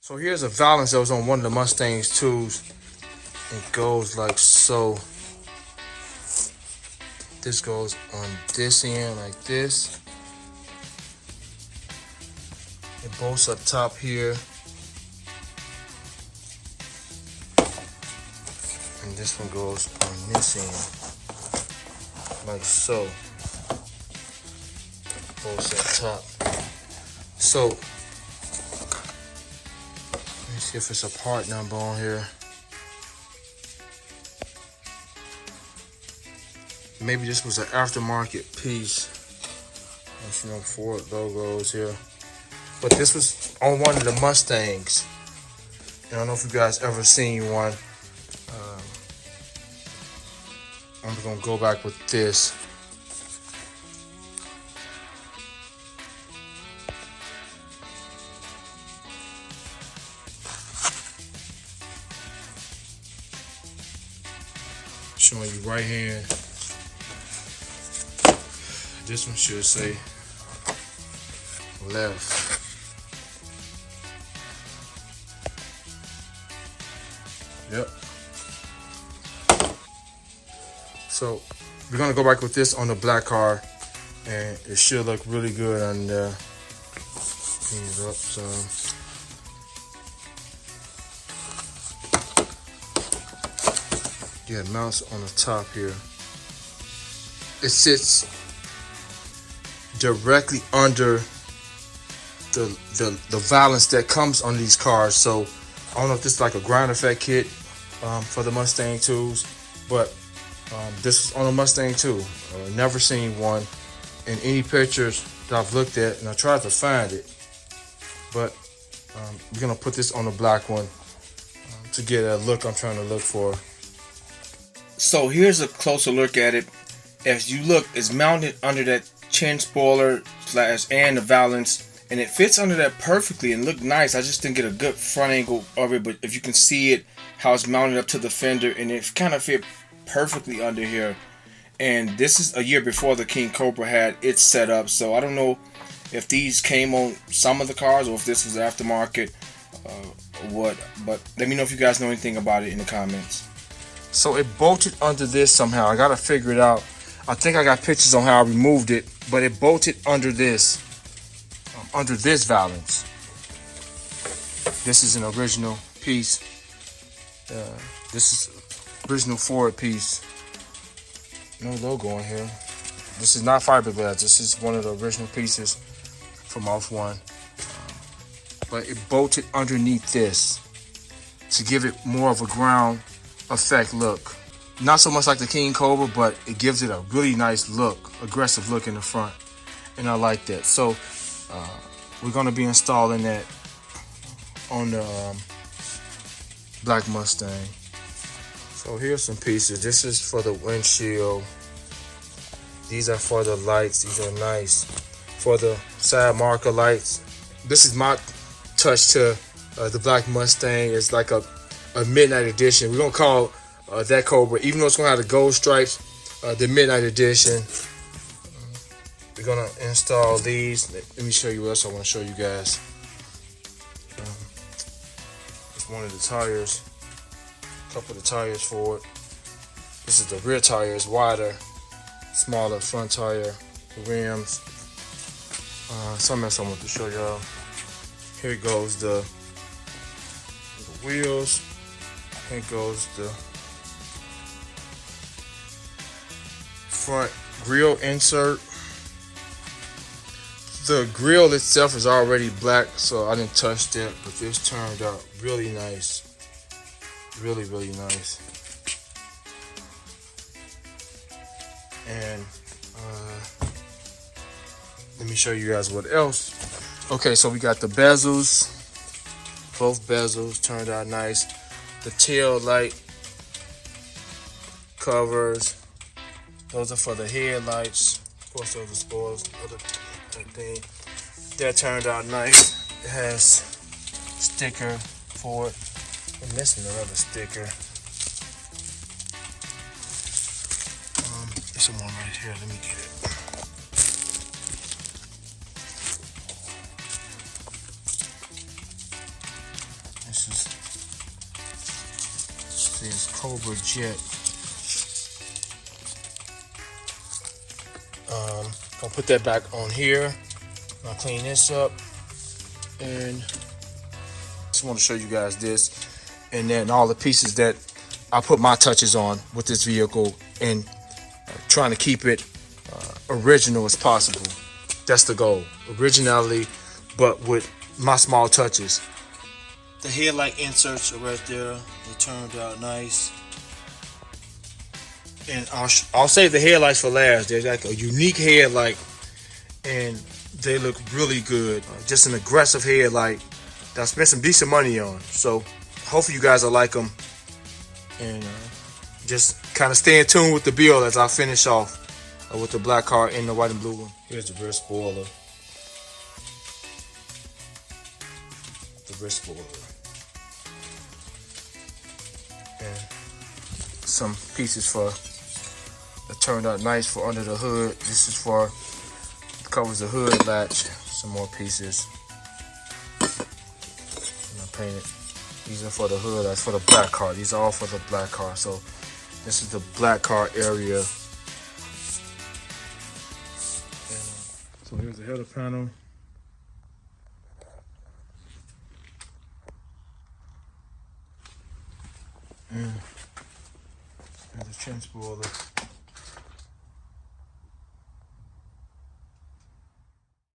So here's a Valance that was on one of the Mustangs twos. It goes like so. This goes on this end like this. It bolts up top here. And this one goes on this end like so. Bolts up top. So let me see if it's a part number on here. Maybe this was an aftermarket piece. There's no Ford logos here. But this was on one of the Mustangs. And I don't know if you guys ever seen one. I'm gonna go back with this. Showing you right hand. This one should say left. Yep. So we're gonna go back with this on the black car, and it should look really good on the these up. So yeah, mounts on the top here. It sits directly under the Valance that comes on these cars. So I don't know if this is like a ground effect kit for the Mustang IIs, but this is on a Mustang II. Never seen one in any pictures that I've looked at, and I tried to find it. But we're gonna put this on the black one to get a look I'm trying to look for. So here's a closer look at it. As you look, it's mounted under that chin spoiler and the Valance, and it fits under that perfectly and looked nice. I just didn't get a good front angle of it, but if you can see it, how it's mounted up to the fender, and it kind of fit perfectly under here. And this is a year before the King Cobra had its set up, so I don't know if these came on some of the cars or if this was aftermarket or what, but let me know if you guys know anything about it in the comments. So it bolted under this somehow. I gotta figure it out. I think I got pictures on how I removed it, but it bolted under this Valance. This is an original piece. This is original Ford piece. No logo on here. This is not fiberglass. This is one of the original pieces from off one. But it bolted underneath this to give it more of a ground effect look. Not so much like the King Cobra, but it gives it a really nice look, aggressive look in the front, and I like that. So we're going to be installing that on the black Mustang. So here's some pieces. This is for the windshield. These are for the lights. These are nice. For the side marker lights. This is my touch to the black Mustang. It's like a midnight edition. We're going to call that Cobra, even though it's going to have the gold stripes, the midnight edition. We're going to install these. Let me show you what else I want to show you guys. It's one of the tires. A couple of the tires for it. This is the rear tire. It's wider, smaller front tire. The rims. Something else I want to show y'all. Here goes the wheels. Here goes the front grille insert. The grille itself is already black, so I didn't touch that, but this turned out really nice. Really, really nice. And let me show you guys what else. Okay, so we got the bezels. Both bezels turned out nice. The tail light covers. Those are for the headlights. Of course, those are spoilers. Other thing that turned out nice. It has sticker for it. I'm missing another sticker. There's some one right here. Let me get it. This is, says Cobra Jet. I'll put that back on here. I'll clean this up, and just want to show you guys this, and then all the pieces that I put my touches on with this vehicle, and trying to keep it original as possible. That's the goal, originality, but with my small touches. The headlight inserts are right there. They turned out nice. And I'll save the headlights for last. There's like a unique headlight, and they look really good. Just an aggressive headlight that I spent some decent money on. So hopefully you guys will like them, and just kind of stay in tune with the build as I finish off with the black car and the white and blue one. Here's the rear spoiler. The rear spoiler. And some pieces for that turned out nice for under the hood. This is for covers the hood latch. Some more pieces. And I painted. These are for the hood. That's for the black car. These are all for the black car. So this is the black car area. So here's the header panel. And there's the trim spoiler.